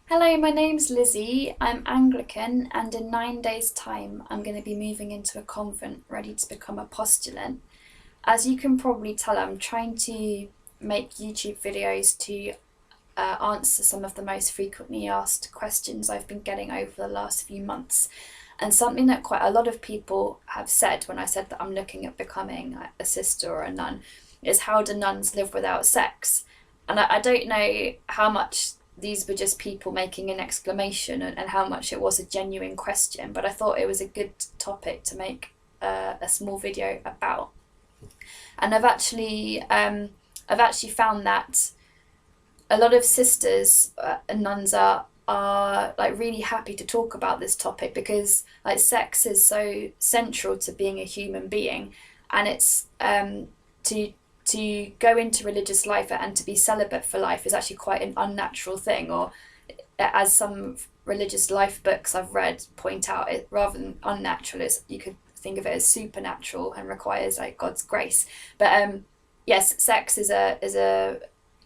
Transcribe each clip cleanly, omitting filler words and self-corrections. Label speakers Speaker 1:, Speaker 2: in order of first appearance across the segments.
Speaker 1: Hello, my name's Lizzie. I'm Anglican, and in 9 days' time, I'm going to be moving into a convent ready to become a postulant. As you can probably tell, I'm trying to make YouTube videos to answer some of the most frequently asked questions I've been getting over the last few months. And something that quite a lot of people have said when I said that I'm looking at becoming a sister or a nun is, how do nuns live without sex? And I don't know how much these were just people making an exclamation and how much it was a genuine question, but I thought it was a good topic to make a small video about. And I've actually found that a lot of sisters and nuns are like really happy to talk about this topic, because like sex is so central to being a human being, and it's to go into religious life and to be celibate for life is actually quite an unnatural thing, or as some religious life books I've read point out, it rather than unnatural, it's, you could think of it as supernatural and requires like God's grace. But yes, sex is a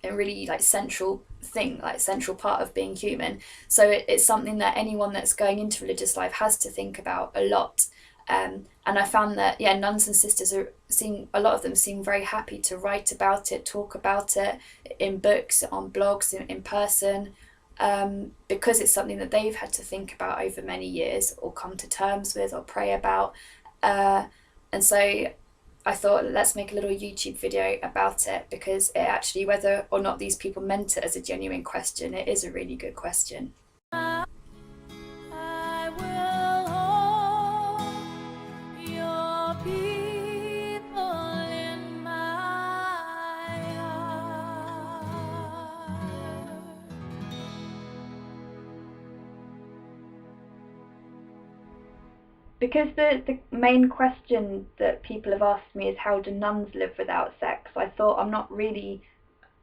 Speaker 1: really like central thing, like central part of being human. So it's something that anyone that's going into religious life has to think about a lot. And I found that, yeah, nuns and sisters are seem a lot of them seem very happy to write about it, talk about it in books, on blogs, in person, because it's something that they've had to think about over many years, or come to terms with, or pray about. Uh, and so I thought, let's make a little YouTube video about it, because it actually, whether or not these people meant it as a genuine question, it is a really good question.
Speaker 2: I will hold your people in my heart.
Speaker 1: Because the main question that people have asked me is, how do nuns live without sex? I thought, I'm not really,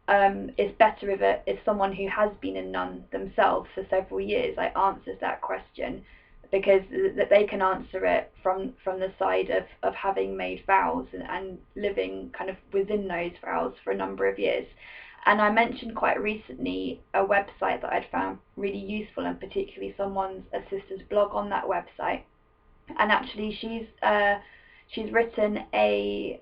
Speaker 1: it's better if someone who has been a nun themselves for several years like answers that question, because that they can answer it from the side of having made vows and living kind of within those vows for a number of years. And I mentioned quite recently a website that I'd found really useful, and particularly a sister's blog on that website. And actually she's written a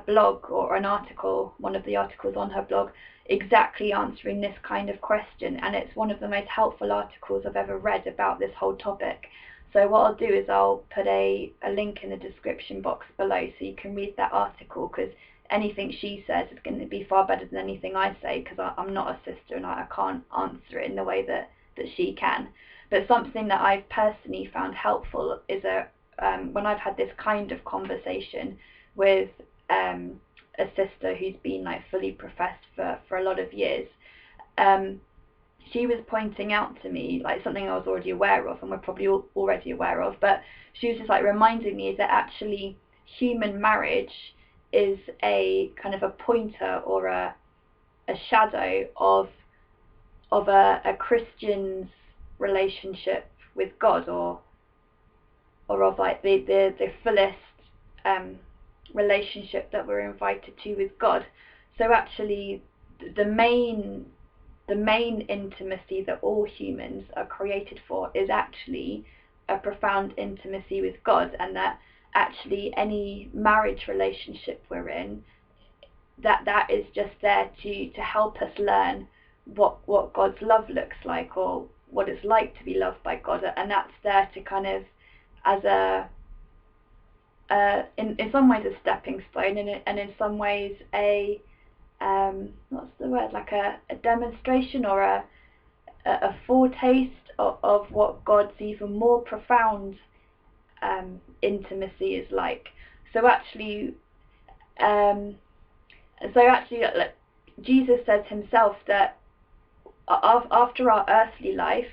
Speaker 1: blog, or an article, one of the articles on her blog, exactly answering this kind of question, and it's one of the most helpful articles I've ever read about this whole topic. So what I'll do is I'll put a link in the description box below, so you can read that article, because anything she says is going to be far better than anything I say, because I'm not a sister and I can't answer it in the way that she can. But something that I've personally found helpful is when I've had this kind of conversation with a sister who's been like fully professed for a lot of years. Um, she was pointing out to me like something I was already aware of, and we're probably already aware of, but she was just like reminding me that actually human marriage is a kind of a pointer, or a shadow of a Christian's relationship with God, or of like the fullest um, relationship that we're invited to with God. So actually, the main the main intimacy that all humans are created for is actually a profound intimacy with God, and that actually any marriage relationship we're in, that is just there to help us learn what God's love looks like, or what it's like to be loved by God, and that's there to kind of, as a in some ways a stepping stone, and in some ways a what's the word, like a demonstration, or a foretaste of what God's even more profound intimacy is like. So actually, um, like, Jesus says himself that after our earthly life,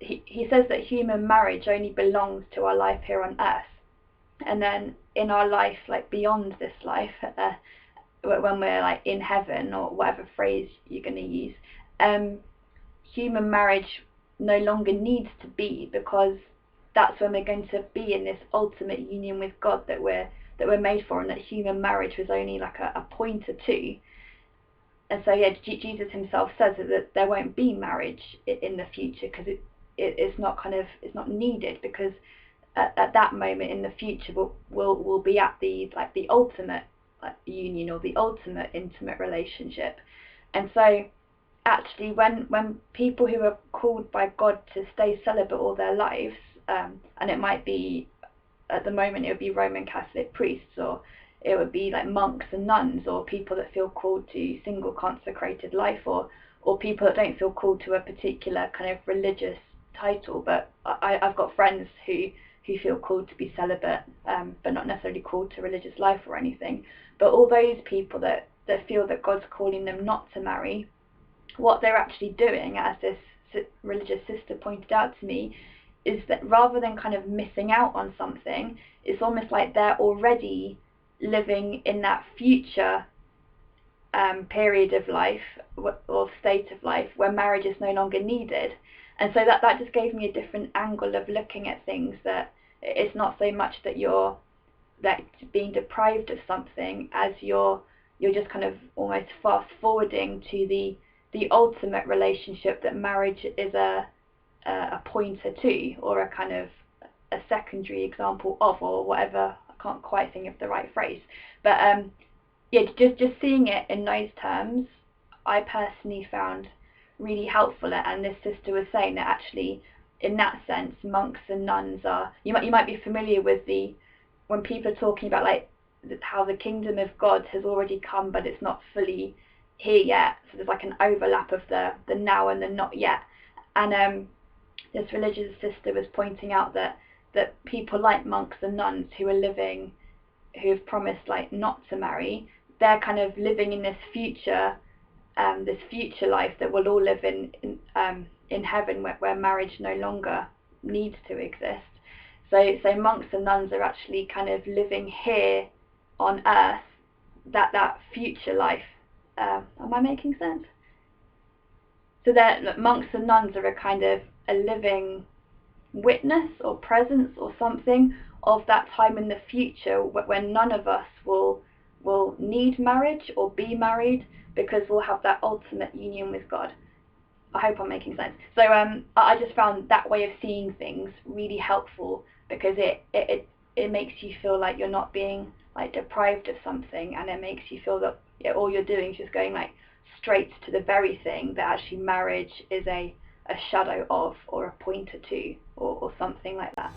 Speaker 1: he says that human marriage only belongs to our life here on earth, and then in our life, like beyond this life, when we're like in heaven, or whatever phrase you're going to use, um, human marriage no longer needs to be, because that's when we're going to be in this ultimate union with God that we're made for, and that human marriage was only like a pointer to. And so yeah, Jesus himself says that there won't be marriage in the future because it's not needed, because at that moment in the future we'll be at the ultimate union, or the ultimate intimate relationship. And so actually when people who are called by God to stay celibate all their lives, and it might be, at the moment it would be Roman Catholic priests, or it would be like monks and nuns, or people that feel called to single consecrated life, or people that don't feel called to a particular kind of religious title. But I've got friends who feel called to be celibate, but not necessarily called to religious life or anything. But all those people that feel that God's calling them not to marry, what they're actually doing, as this religious sister pointed out to me, is that rather than kind of missing out on something, it's almost like they're already living in that future period of life, or state of life, where marriage is no longer needed. And so that just gave me a different angle of looking at things, that it's not so much that you're being deprived of something, as you're just kind of almost fast forwarding to the ultimate relationship that marriage is a pointer to, or a kind of a secondary example of, or whatever. I can't quite think of the right phrase, but yeah, just seeing it in those terms, I personally found really helpful. And this sister was saying that actually, in that sense, monks and nuns are, you might be familiar with when people are talking about like how the kingdom of God has already come, but it's not fully here yet. So there's like an overlap of the now and the not yet. And this religious sister was pointing out that people like monks and nuns who have promised like not to marry, they're kind of living in this future life that we'll all live in heaven, where marriage no longer needs to exist. So monks and nuns are actually kind of living here on earth, that future life. Am I making sense? So that monks and nuns are a kind of a living witness or presence or something of that time in the future, when none of us will need marriage or be married, because we'll have that ultimate union with God. I hope I'm making sense. So I just found that way of seeing things really helpful, because it makes you feel like you're not being like deprived of something, and it makes you feel that all you're doing is just going like straight to the very thing that actually marriage is a shadow of, or a pointer to, or something like that.